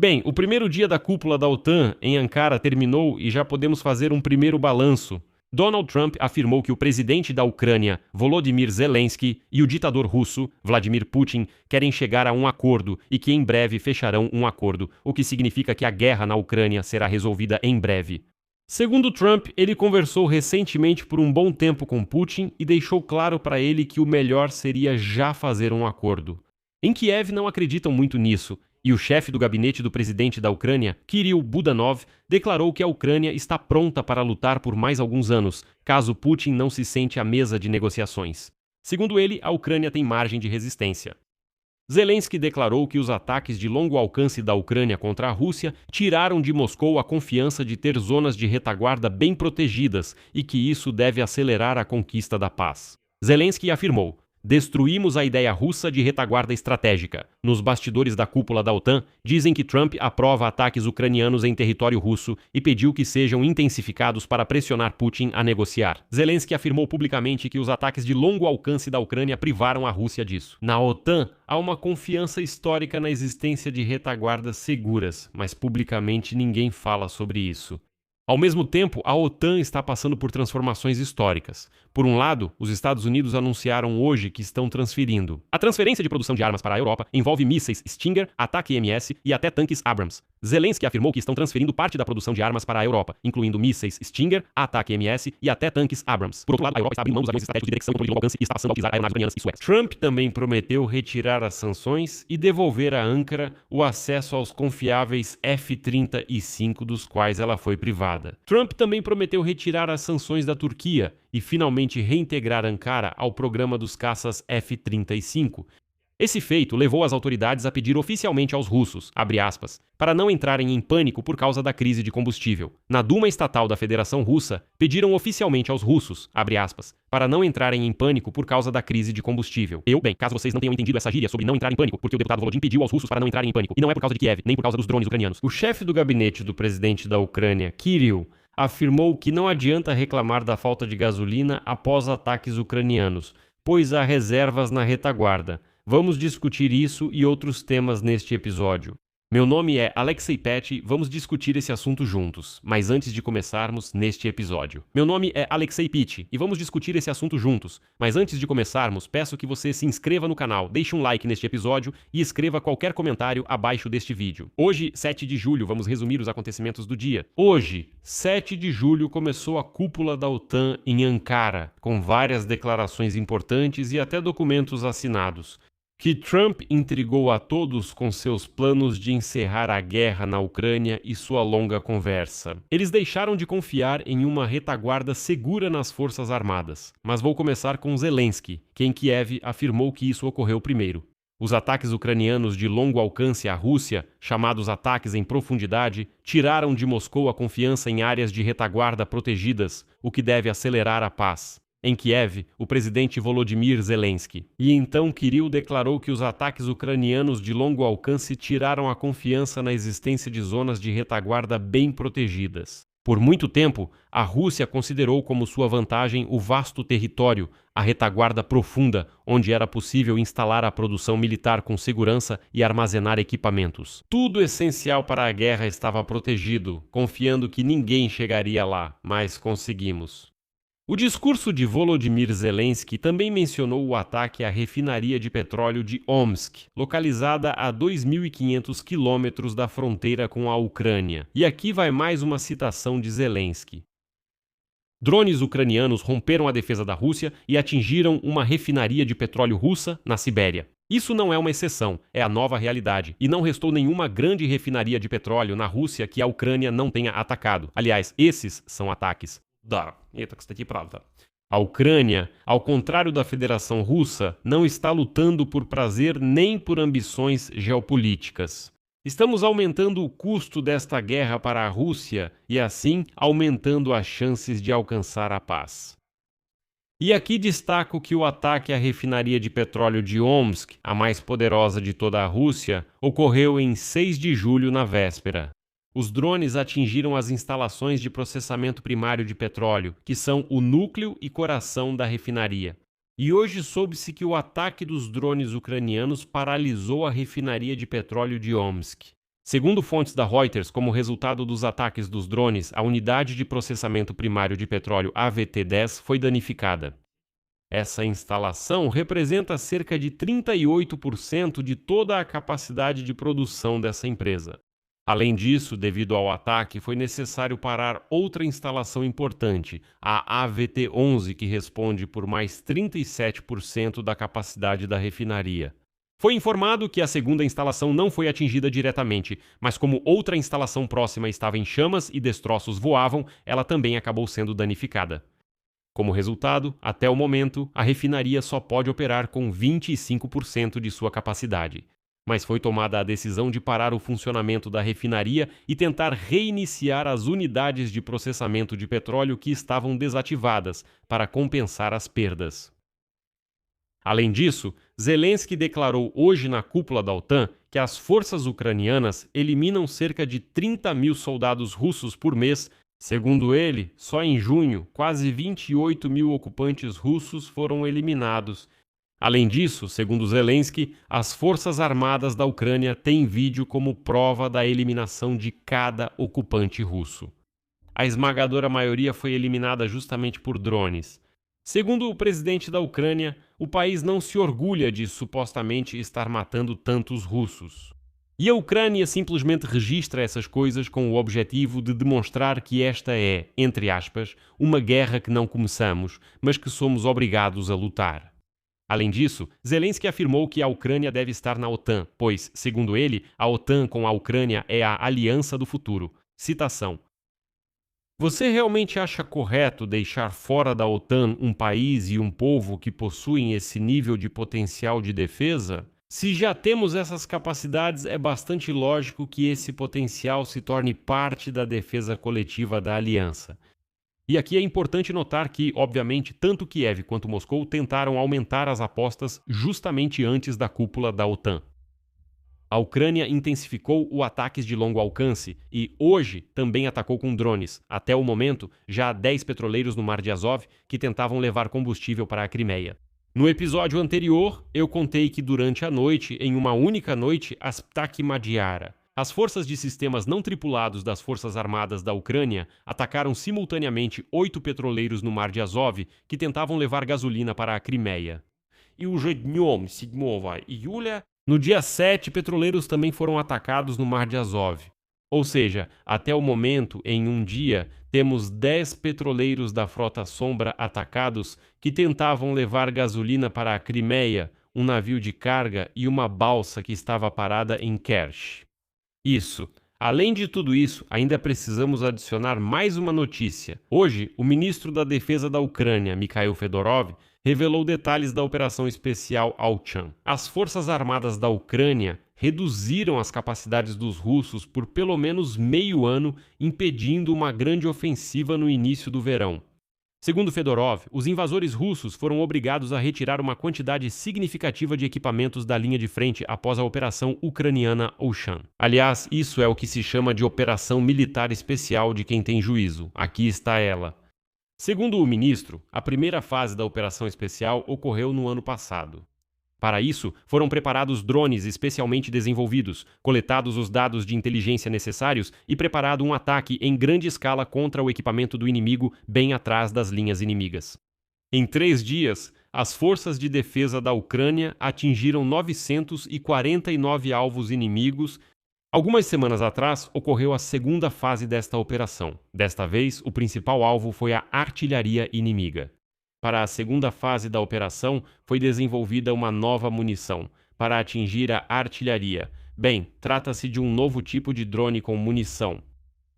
Bem, o primeiro dia da cúpula da OTAN em Ankara terminou e já podemos fazer um primeiro balanço. Donald Trump afirmou que o presidente da Ucrânia, Volodymyr Zelensky, e o ditador russo, Vladimir Putin, querem chegar a um acordo e que em breve fecharão um acordo, o que significa que a guerra na Ucrânia será resolvida em breve. Segundo Trump, ele conversou recentemente por um bom tempo com Putin e deixou claro para ele que o melhor seria já fazer um acordo. Em Kiev não acreditam muito nisso, e o chefe do gabinete do presidente da Ucrânia, Kirill Budanov, declarou que a Ucrânia está pronta para lutar por mais alguns anos, caso Putin não se sente à mesa de negociações. Segundo ele, a Ucrânia tem margem de resistência. Zelensky declarou que os ataques de longo alcance da Ucrânia contra a Rússia tiraram de Moscou a confiança de ter zonas de retaguarda bem protegidas e que isso deve acelerar a conquista da paz. Zelensky afirmou: "Destruímos a ideia russa de retaguarda estratégica." Nos bastidores da cúpula da OTAN, dizem que Trump aprova ataques ucranianos em território russo e pediu que sejam intensificados para pressionar Putin a negociar. Zelensky afirmou publicamente que os ataques de longo alcance da Ucrânia privaram a Rússia disso. Na OTAN, há uma confiança histórica na existência de retaguardas seguras, mas publicamente ninguém fala sobre isso. Ao mesmo tempo, a OTAN está passando por transformações históricas. Por um lado, os Estados Unidos anunciaram hoje que estão transferindo. A transferência de produção de armas para a Europa envolve mísseis Stinger, ATACMS e até tanques Abrams. Zelensky afirmou que estão transferindo parte da produção de armas para a Europa, incluindo mísseis Stinger, ATACMS e até tanques Abrams. Por outro lado, a Europa está abrindo mão dos aviões estratégicos de direção e controle de longo alcance e está passando a utilizar aeronaves ucranianas e suecas. Trump também prometeu retirar as sanções e devolver a Ankara o acesso aos confiáveis F-35 dos quais ela foi privada. Trump também prometeu retirar as sanções da Turquia e finalmente reintegrar Ankara ao programa dos caças F-35. Esse feito levou as autoridades a pedir oficialmente aos russos, abre aspas, para não entrarem em pânico por causa da crise de combustível. Na Duma Estatal da Federação Russa, pediram oficialmente aos russos, abre aspas, para não entrarem em pânico por causa da crise de combustível. Bem, caso vocês não tenham entendido essa gíria sobre não entrar em pânico, porque o deputado Volodymyr pediu aos russos para não entrarem em pânico, e não é por causa de Kiev, nem por causa dos drones ucranianos. O chefe do gabinete do presidente da Ucrânia, Kirill, afirmou que não adianta reclamar da falta de gasolina após ataques ucranianos, pois há reservas na retaguarda. Vamos discutir isso e outros temas neste episódio. Meu nome é Alexei Peti, vamos discutir esse assunto juntos, mas antes de começarmos neste episódio. Meu nome é Alexei Peti e vamos discutir esse assunto juntos, mas antes de começarmos, peço que você se inscreva no canal, deixe um like neste episódio e escreva qualquer comentário abaixo deste vídeo. Hoje, 7 de julho, vamos resumir os acontecimentos do dia. Hoje, 7 de julho, começou a cúpula da OTAN em Ankara, com várias declarações importantes e até documentos assinados. Que Trump intrigou a todos com seus planos de encerrar a guerra na Ucrânia e sua longa conversa. Eles deixaram de confiar em uma retaguarda segura nas Forças Armadas. Mas vou começar com Zelensky, que em Kiev afirmou que isso ocorreu primeiro. Os ataques ucranianos de longo alcance à Rússia, chamados ataques em profundidade, tiraram de Moscou a confiança em áreas de retaguarda protegidas, o que deve acelerar a paz. Em Kiev, o presidente Volodymyr Zelensky. E então Kirill declarou que os ataques ucranianos de longo alcance tiraram a confiança na existência de zonas de retaguarda bem protegidas. Por muito tempo, a Rússia considerou como sua vantagem o vasto território, a retaguarda profunda, onde era possível instalar a produção militar com segurança e armazenar equipamentos. Tudo essencial para a guerra estava protegido, confiando que ninguém chegaria lá, mas conseguimos. O discurso de Volodymyr Zelensky também mencionou o ataque à refinaria de petróleo de Omsk, localizada a 2.500 quilômetros da fronteira com a Ucrânia. E aqui vai mais uma citação de Zelensky. Drones ucranianos romperam a defesa da Rússia e atingiram uma refinaria de petróleo russa na Sibéria. Isso não é uma exceção, é a nova realidade, e não restou nenhuma grande refinaria de petróleo na Rússia que a Ucrânia não tenha atacado. Aliás, esses são ataques. A Ucrânia, ao contrário da Federação Russa, não está lutando por prazer nem por ambições geopolíticas. Estamos aumentando o custo desta guerra para a Rússia e, assim, aumentando as chances de alcançar a paz. E aqui destaco que o ataque à refinaria de petróleo de Omsk, a mais poderosa de toda a Rússia, ocorreu em 6 de julho na véspera. Os drones atingiram as instalações de processamento primário de petróleo, que são o núcleo e coração da refinaria. E hoje soube-se que o ataque dos drones ucranianos paralisou a refinaria de petróleo de Omsk. Segundo fontes da Reuters, como resultado dos ataques dos drones, a unidade de processamento primário de petróleo AVT-10 foi danificada. Essa instalação representa cerca de 38% de toda a capacidade de produção dessa empresa. Além disso, devido ao ataque, foi necessário parar outra instalação importante, a AVT-11, que responde por mais 37% da capacidade da refinaria. Foi informado que a segunda instalação não foi atingida diretamente, mas como outra instalação próxima estava em chamas e destroços voavam, ela também acabou sendo danificada. Como resultado, até o momento, a refinaria só pode operar com 25% de sua capacidade. Mas foi tomada a decisão de parar o funcionamento da refinaria e tentar reiniciar as unidades de processamento de petróleo que estavam desativadas para compensar as perdas. Além disso, Zelensky declarou hoje na cúpula da OTAN que as forças ucranianas eliminam cerca de 30 mil soldados russos por mês. Segundo ele, só em junho, quase 28 mil ocupantes russos foram eliminados. Além disso, segundo Zelensky, as forças armadas da Ucrânia têm vídeo como prova da eliminação de cada ocupante russo. A esmagadora maioria foi eliminada justamente por drones. Segundo o presidente da Ucrânia, o país não se orgulha de supostamente estar matando tantos russos. E a Ucrânia simplesmente registra essas coisas com o objetivo de demonstrar que esta é, entre aspas, uma guerra que não começamos, mas que somos obrigados a lutar. Além disso, Zelensky afirmou que a Ucrânia deve estar na OTAN, pois, segundo ele, a OTAN com a Ucrânia é a aliança do futuro. Citação: "Você realmente acha correto deixar fora da OTAN um país e um povo que possuem esse nível de potencial de defesa? Se já temos essas capacidades, é bastante lógico que esse potencial se torne parte da defesa coletiva da aliança." E aqui é importante notar que, obviamente, tanto Kiev quanto Moscou tentaram aumentar as apostas justamente antes da cúpula da OTAN. A Ucrânia intensificou os ataques de longo alcance e, hoje, também atacou com drones. Até o momento, já há 10 petroleiros no Mar de Azov que tentavam levar combustível para a Crimeia. No episódio anterior, eu contei que durante a noite, em uma única noite, as Ptak Madiara, as forças de sistemas não tripulados das Forças Armadas da Ucrânia atacaram simultaneamente 8 petroleiros no Mar de Azov que tentavam levar gasolina para a Crimeia. E уже днем 7 июля, no dia 7, petroleiros também foram atacados no Mar de Azov. Ou seja, até o momento, em um dia, temos 10 petroleiros da Frota Sombra atacados que tentavam levar gasolina para a Crimeia, um navio de carga e uma balsa que estava parada em Kerch. Isso. Além de tudo isso, ainda precisamos adicionar mais uma notícia. Hoje, o ministro da Defesa da Ucrânia, Mikhail Fedorov, revelou detalhes da operação especial Alchan. As Forças Armadas da Ucrânia reduziram as capacidades dos russos por pelo menos meio ano, impedindo uma grande ofensiva no início do verão. Segundo Fedorov, os invasores russos foram obrigados a retirar uma quantidade significativa de equipamentos da linha de frente após a operação ucraniana Alchan. Aliás, isso é o que se chama de operação militar especial de quem tem juízo. Aqui está ela. Segundo o ministro, a primeira fase da operação especial ocorreu no ano passado. Para isso, foram preparados drones especialmente desenvolvidos, coletados os dados de inteligência necessários e preparado um ataque em grande escala contra o equipamento do inimigo bem atrás das linhas inimigas. Em 3 dias, as forças de defesa da Ucrânia atingiram 949 alvos inimigos. Algumas semanas atrás, ocorreu a segunda fase desta operação. Desta vez, o principal alvo foi a artilharia inimiga. Para a segunda fase da operação, foi desenvolvida uma nova munição para atingir a artilharia. Bem, trata-se de um novo tipo de drone com munição.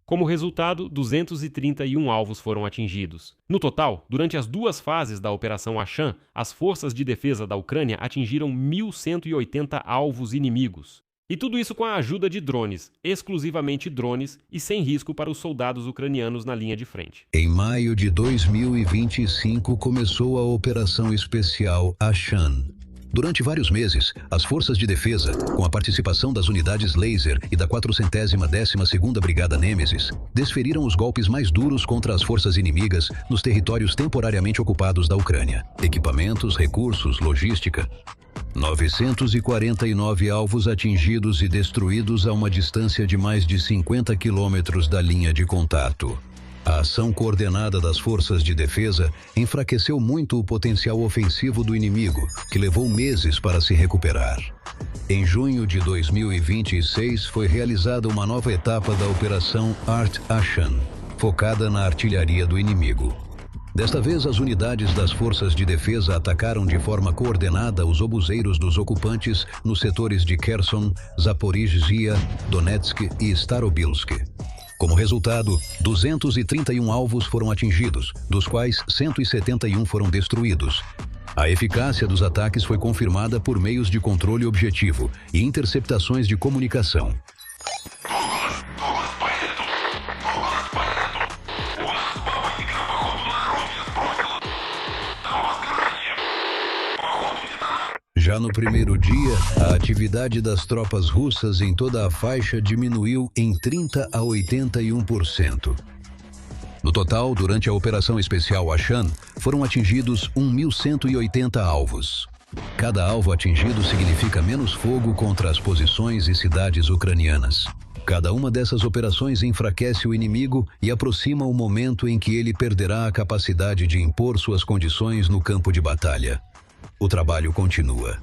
Como resultado, 231 alvos foram atingidos. No total, durante as 2 fases da Operação Alchan, as forças de defesa da Ucrânia atingiram 1.180 alvos inimigos. E tudo isso com a ajuda de drones, exclusivamente drones e sem risco para os soldados ucranianos na linha de frente. Em maio de 2025 começou a Operação Especial Alchan. Durante vários meses, as forças de defesa, com a participação das unidades Laser e da 412ª Brigada Nêmesis, desferiram os golpes mais duros contra as forças inimigas nos territórios temporariamente ocupados da Ucrânia. Equipamentos, recursos, logística. 949 alvos atingidos e destruídos a uma distância de mais de 50 quilômetros da linha de contato. A ação coordenada das forças de defesa enfraqueceu muito o potencial ofensivo do inimigo, que levou meses para se recuperar. Em junho de 2026 foi realizada uma nova etapa da Operação Art Ashan, focada na artilharia do inimigo. Desta vez, as unidades das forças de defesa atacaram de forma coordenada os obuseiros dos ocupantes nos setores de Kherson, Zaporizhzhia, Donetsk e Starobilsk. Como resultado, 231 alvos foram atingidos, dos quais 171 foram destruídos. A eficácia dos ataques foi confirmada por meios de controle objetivo e interceptações de comunicação. Já no primeiro dia, a atividade das tropas russas em toda a faixa diminuiu em 30% a 81%. No total, durante a Operação Especial Ashan, foram atingidos 1.180 alvos. Cada alvo atingido significa menos fogo contra as posições e cidades ucranianas. Cada uma dessas operações enfraquece o inimigo e aproxima o momento em que ele perderá a capacidade de impor suas condições no campo de batalha. O trabalho continua.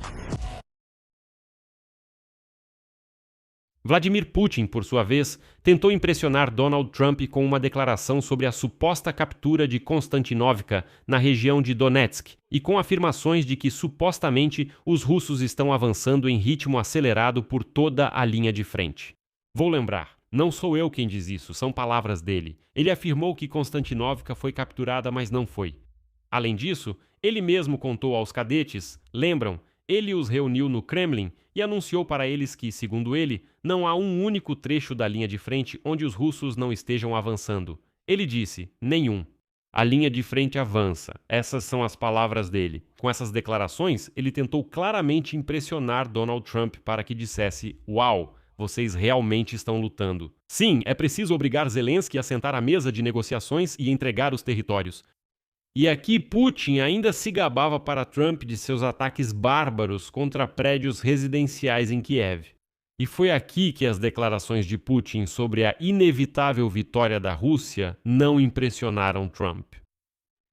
Vladimir Putin, por sua vez, tentou impressionar Donald Trump com uma declaração sobre a suposta captura de Konstantinovka na região de Donetsk e com afirmações de que supostamente os russos estão avançando em ritmo acelerado por toda a linha de frente. Vou lembrar, não sou eu quem diz isso, são palavras dele. Ele afirmou que Konstantinovka foi capturada, mas não foi. Além disso, ele mesmo contou aos cadetes, lembram, ele os reuniu no Kremlin e anunciou para eles que, segundo ele, não há um único trecho da linha de frente onde os russos não estejam avançando. Ele disse, nenhum. A linha de frente avança. Essas são as palavras dele. Com essas declarações, ele tentou claramente impressionar Donald Trump para que dissesse, uau, vocês realmente estão lutando. Sim, é preciso obrigar Zelensky a sentar à mesa de negociações e entregar os territórios. E aqui Putin ainda se gabava para Trump de seus ataques bárbaros contra prédios residenciais em Kiev. E foi aqui que as declarações de Putin sobre a inevitável vitória da Rússia não impressionaram Trump.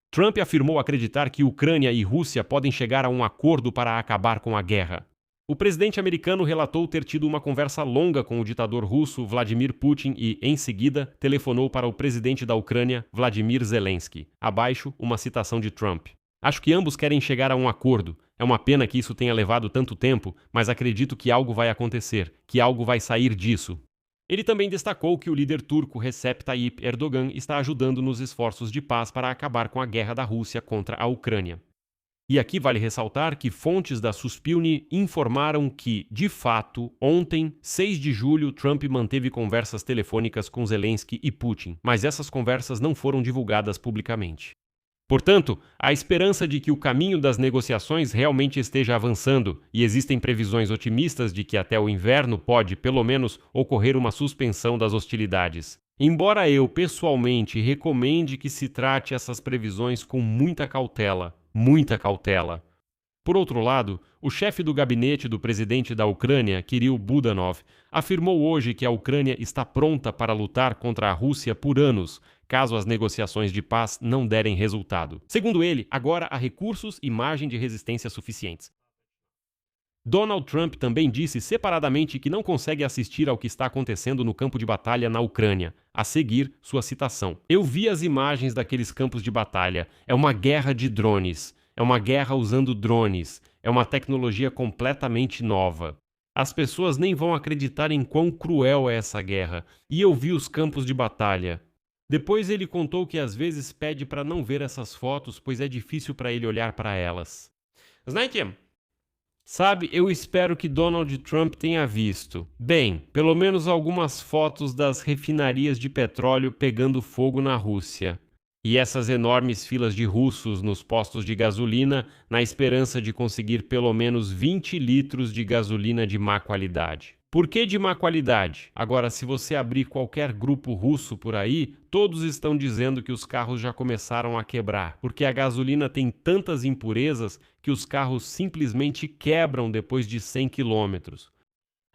Trump afirmou acreditar que Ucrânia e Rússia podem chegar a um acordo para acabar com a guerra. O presidente americano relatou ter tido uma conversa longa com o ditador russo Vladimir Putin e, em seguida, telefonou para o presidente da Ucrânia, Vladimir Zelensky. Abaixo, uma citação de Trump. Acho que ambos querem chegar a um acordo. É uma pena que isso tenha levado tanto tempo, mas acredito que algo vai acontecer, que algo vai sair disso. Ele também destacou que o líder turco Recep Tayyip Erdogan está ajudando nos esforços de paz para acabar com a guerra da Rússia contra a Ucrânia. E aqui vale ressaltar que fontes da Suspilny informaram que, de fato, ontem, 6 de julho, Trump manteve conversas telefônicas com Zelensky e Putin, mas essas conversas não foram divulgadas publicamente. Portanto, há esperança de que o caminho das negociações realmente esteja avançando e existem previsões otimistas de que até o inverno pode, pelo menos, ocorrer uma suspensão das hostilidades. Embora eu, pessoalmente, recomende que se trate essas previsões com muita cautela. Muita cautela. Por outro lado, o chefe do gabinete do presidente da Ucrânia, Kirill Budanov, afirmou hoje que a Ucrânia está pronta para lutar contra a Rússia por anos, caso as negociações de paz não derem resultado. Segundo ele, agora há recursos e margem de resistência suficientes. Donald Trump também disse separadamente que não consegue assistir ao que está acontecendo no campo de batalha na Ucrânia. A seguir, sua citação. Eu vi as imagens daqueles campos de batalha. É uma guerra de drones. É uma guerra usando drones. É uma tecnologia completamente nova. As pessoas nem vão acreditar em quão cruel é essa guerra. E eu vi os campos de batalha. Depois ele contou que às vezes pede para não ver essas fotos, pois é difícil para ele olhar para elas. Знаете, sabe, eu espero que Donald Trump tenha visto, bem, pelo menos algumas fotos das refinarias de petróleo pegando fogo na Rússia. E essas enormes filas de russos nos postos de gasolina, na esperança de conseguir pelo menos 20 litros de gasolina de má qualidade. Por que de má qualidade? Agora, se você abrir qualquer grupo russo por aí, todos estão dizendo que os carros já começaram a quebrar, porque a gasolina tem tantas impurezas que os carros simplesmente quebram depois de 100 quilômetros.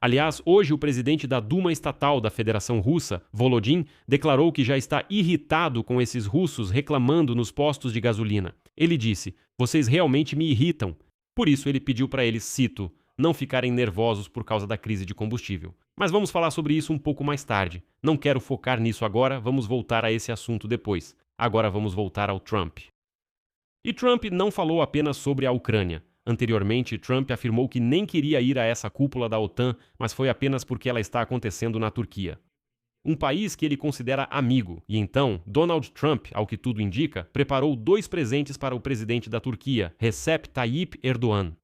Aliás, hoje o presidente da Duma Estatal da Federação Russa, Volodin, declarou que já está irritado com esses russos reclamando nos postos de gasolina. Ele disse: "Vocês realmente me irritam." Por isso ele pediu para eles, cito, não ficarem nervosos por causa da crise de combustível. Mas vamos falar sobre isso um pouco mais tarde. Não quero focar nisso agora, vamos voltar a esse assunto depois. Agora vamos voltar ao Trump. E Trump não falou apenas sobre a Ucrânia. Anteriormente, Trump afirmou que nem queria ir a essa cúpula da OTAN, mas foi apenas porque ela está acontecendo na Turquia. Um país que ele considera amigo. E então, Donald Trump, ao que tudo indica, preparou 2 presentes para o presidente da Turquia, Recep Tayyip Erdogan.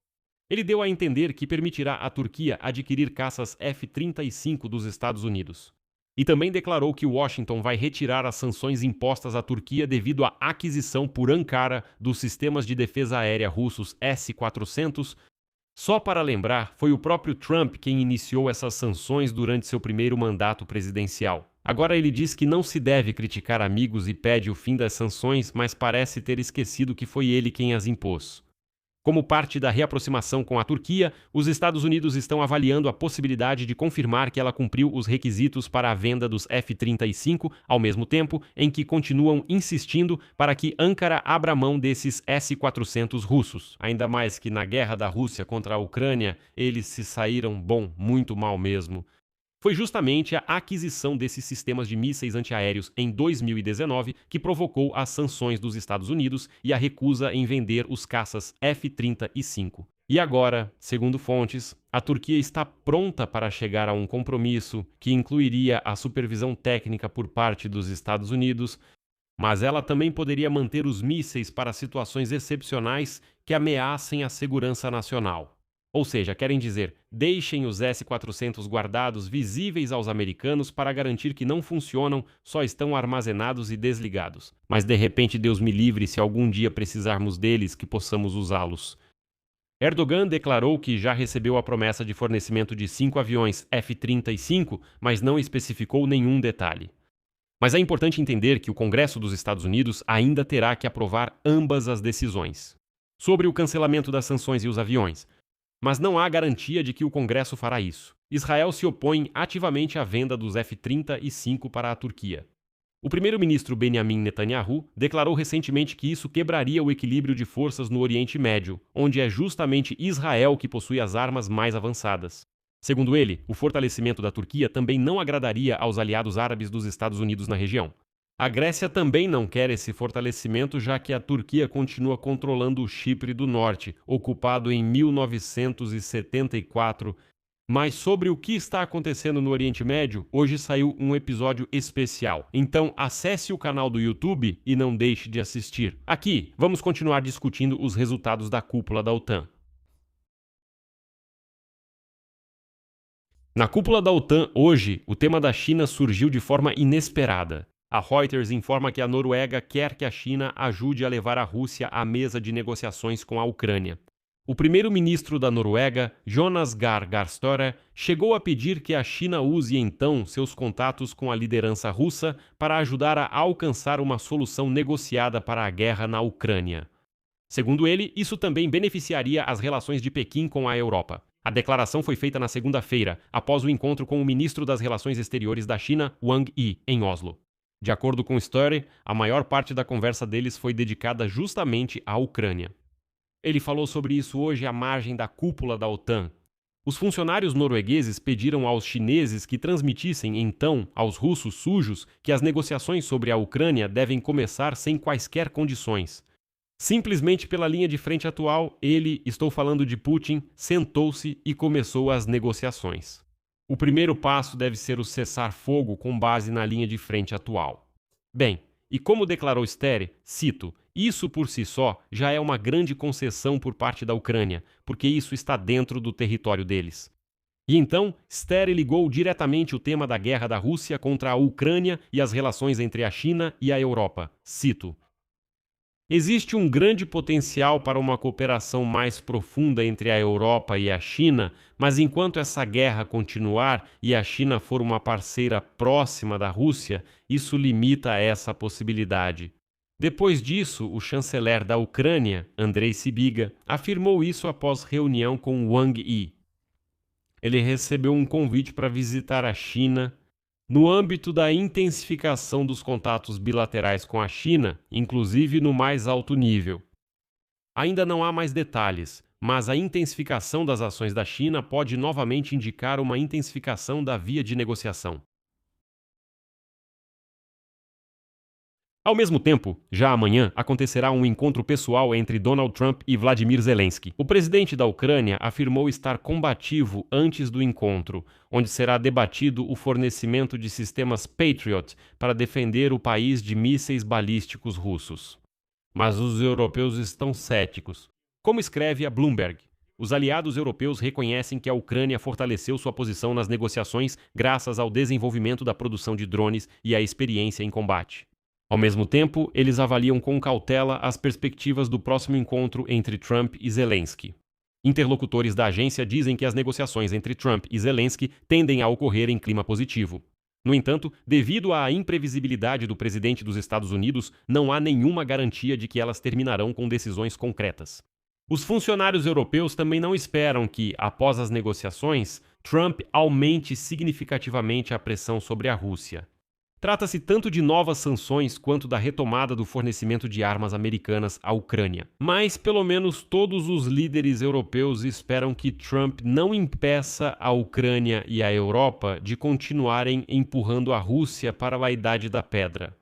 Ele deu a entender que permitirá à Turquia adquirir caças F-35 dos Estados Unidos. E também declarou que Washington vai retirar as sanções impostas à Turquia devido à aquisição por Ankara dos sistemas de defesa aérea russos S-400. Só para lembrar, foi o próprio Trump quem iniciou essas sanções durante seu primeiro mandato presidencial. Agora ele diz que não se deve criticar amigos e pede o fim das sanções, mas parece ter esquecido que foi ele quem as impôs. Como parte da reaproximação com a Turquia, os Estados Unidos estão avaliando a possibilidade de confirmar que ela cumpriu os requisitos para a venda dos F-35, ao mesmo tempo em que continuam insistindo para que Ankara abra mão desses S-400 russos. Ainda mais que na guerra da Rússia contra a Ucrânia, eles se saíram, muito mal mesmo. Foi justamente a aquisição desses sistemas de mísseis antiaéreos em 2019 que provocou as sanções dos Estados Unidos e a recusa em vender os caças F-35. E agora, segundo fontes, a Turquia está pronta para chegar a um compromisso que incluiria a supervisão técnica por parte dos Estados Unidos, mas ela também poderia manter os mísseis para situações excepcionais que ameacem a segurança nacional. Ou seja, querem dizer, deixem os S-400 guardados visíveis aos americanos para garantir que não funcionam, só estão armazenados e desligados. Mas de repente Deus me livre se algum dia precisarmos deles que possamos usá-los. Erdogan declarou que já recebeu a promessa de fornecimento de 5 aviões F-35, mas não especificou nenhum detalhe. Mas é importante entender que o Congresso dos Estados Unidos ainda terá que aprovar ambas as decisões. Sobre o cancelamento das sanções e os aviões, mas não há garantia de que o Congresso fará isso. Israel se opõe ativamente à venda dos F-35 para a Turquia. O primeiro-ministro Benjamin Netanyahu declarou recentemente que isso quebraria o equilíbrio de forças no Oriente Médio, onde é justamente Israel que possui as armas mais avançadas. Segundo ele, o fortalecimento da Turquia também não agradaria aos aliados árabes dos Estados Unidos na região. A Grécia também não quer esse fortalecimento, já que a Turquia continua controlando o Chipre do Norte, ocupado em 1974. Mas sobre o que está acontecendo no Oriente Médio, hoje saiu um episódio especial. Então acesse o canal do YouTube e não deixe de assistir. Aqui, vamos continuar discutindo os resultados da cúpula da OTAN. Na cúpula da OTAN, hoje, o tema da China surgiu de forma inesperada. A Reuters informa que a Noruega quer que a China ajude a levar a Rússia à mesa de negociações com a Ucrânia. O primeiro-ministro da Noruega, Jonas Gahr Støre, chegou a pedir que a China use então seus contatos com a liderança russa para ajudar a alcançar uma solução negociada para a guerra na Ucrânia. Segundo ele, isso também beneficiaria as relações de Pequim com a Europa. A declaração foi feita na segunda-feira, após o encontro com o ministro das Relações Exteriores da China, Wang Yi, em Oslo. De acordo com Støre, a maior parte da conversa deles foi dedicada justamente à Ucrânia. Ele falou sobre isso hoje à margem da cúpula da OTAN. Os funcionários noruegueses pediram aos chineses que transmitissem, então, aos russos sujos que as negociações sobre a Ucrânia devem começar sem quaisquer condições. Simplesmente pela linha de frente atual, ele, estou falando de Putin, sentou-se e começou as negociações. O primeiro passo deve ser o cessar-fogo com base na linha de frente atual. Bem, e como declarou Støre, cito, isso por si só já é uma grande concessão por parte da Ucrânia, porque isso está dentro do território deles. E então, Steri ligou diretamente o tema da guerra da Rússia contra a Ucrânia e as relações entre a China e a Europa. Cito: existe um grande potencial para uma cooperação mais profunda entre a Europa e a China, mas enquanto essa guerra continuar e a China for uma parceira próxima da Rússia, isso limita essa possibilidade. Depois disso, o chanceler da Ucrânia, Andrei Sybiga, afirmou isso após reunião com Wang Yi. Ele recebeu um convite para visitar a China no âmbito da intensificação dos contatos bilaterais com a China, inclusive no mais alto nível. Ainda não há mais detalhes, mas a intensificação das ações da China pode novamente indicar uma intensificação da via de negociação. Ao mesmo tempo, já amanhã, acontecerá um encontro pessoal entre Donald Trump e Vladimir Zelensky. O presidente da Ucrânia afirmou estar combativo antes do encontro, onde será debatido o fornecimento de sistemas Patriot para defender o país de mísseis balísticos russos. Mas os europeus estão céticos. Como escreve a Bloomberg, os aliados europeus reconhecem que a Ucrânia fortaleceu sua posição nas negociações graças ao desenvolvimento da produção de drones e à experiência em combate. Ao mesmo tempo, eles avaliam com cautela as perspectivas do próximo encontro entre Trump e Zelensky. Interlocutores da agência dizem que as negociações entre Trump e Zelensky tendem a ocorrer em clima positivo. No entanto, devido à imprevisibilidade do presidente dos Estados Unidos, não há nenhuma garantia de que elas terminarão com decisões concretas. Os funcionários europeus também não esperam que, após as negociações, Trump aumente significativamente a pressão sobre a Rússia. Trata-se tanto de novas sanções quanto da retomada do fornecimento de armas americanas à Ucrânia. Mas, pelo menos, todos os líderes europeus esperam que Trump não impeça a Ucrânia e a Europa de continuarem empurrando a Rússia para a Idade da Pedra.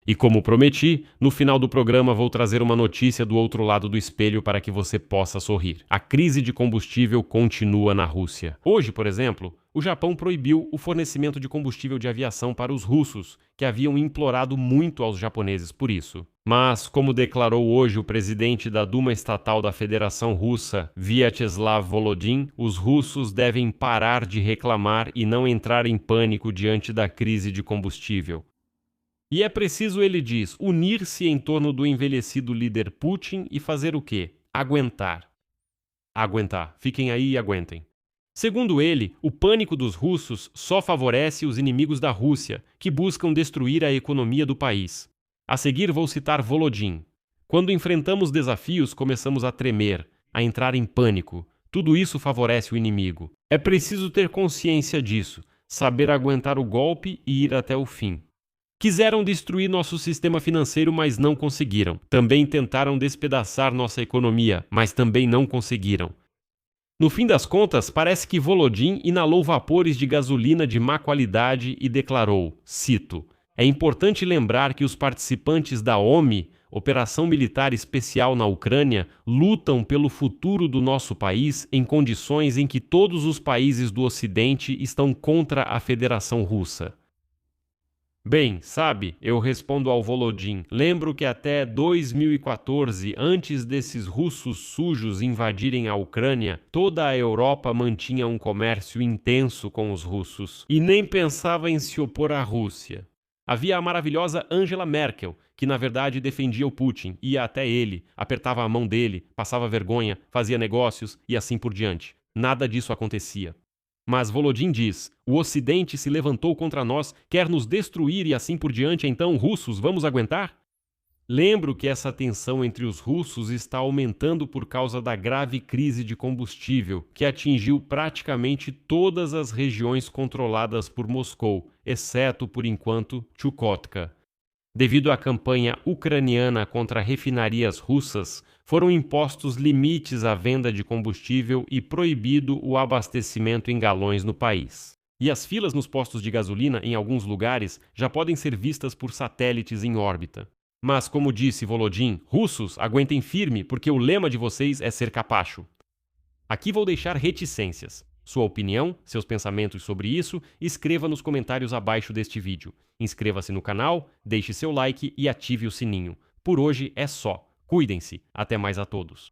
E como prometi, no final do programa vou trazer uma notícia do outro lado do espelho para que você possa sorrir. A crise de combustível continua na Rússia. Hoje, por exemplo, o Japão proibiu o fornecimento de combustível de aviação para os russos, que haviam implorado muito aos japoneses por isso. Mas, como declarou hoje o presidente da Duma Estatal da Federação Russa, Vyacheslav Volodin, os russos devem parar de reclamar e não entrar em pânico diante da crise de combustível. E é preciso, ele diz, unir-se em torno do envelhecido líder Putin e fazer o quê? Aguentar. Aguentar. Fiquem aí e aguentem. Segundo ele, o pânico dos russos só favorece os inimigos da Rússia, que buscam destruir a economia do país. A seguir vou citar Volodin. Quando enfrentamos desafios, começamos a tremer, a entrar em pânico. Tudo isso favorece o inimigo. É preciso ter consciência disso, saber aguentar o golpe e ir até o fim. Quiseram destruir nosso sistema financeiro, mas não conseguiram. Também tentaram despedaçar nossa economia, mas também não conseguiram. No fim das contas, parece que Volodin inalou vapores de gasolina de má qualidade e declarou, cito, é importante lembrar que os participantes da OMI, Operação Militar Especial na Ucrânia, lutam pelo futuro do nosso país em condições em que todos os países do Ocidente estão contra a Federação Russa. Bem, sabe, eu respondo ao Volodin, lembro que até 2014, antes desses russos sujos invadirem a Ucrânia, toda a Europa mantinha um comércio intenso com os russos e nem pensava em se opor à Rússia. Havia a maravilhosa Angela Merkel, que na verdade defendia o Putin, ia até ele, apertava a mão dele, passava vergonha, fazia negócios e assim por diante. Nada disso acontecia. Mas Volodin diz, o Ocidente se levantou contra nós, quer nos destruir e assim por diante, então, russos, vamos aguentar? Lembro que essa tensão entre os russos está aumentando por causa da grave crise de combustível, que atingiu praticamente todas as regiões controladas por Moscou, exceto, por enquanto, Chukotka. Devido à campanha ucraniana contra refinarias russas, foram impostos limites à venda de combustível e proibido o abastecimento em galões no país. E as filas nos postos de gasolina, em alguns lugares, já podem ser vistas por satélites em órbita. Mas, como disse Volodin, russos, aguentem firme, porque o lema de vocês é ser capacho. Aqui vou deixar reticências. Sua opinião, seus pensamentos sobre isso, escreva nos comentários abaixo deste vídeo. Inscreva-se no canal, deixe seu like e ative o sininho. Por hoje é só. Cuidem-se. Até mais a todos.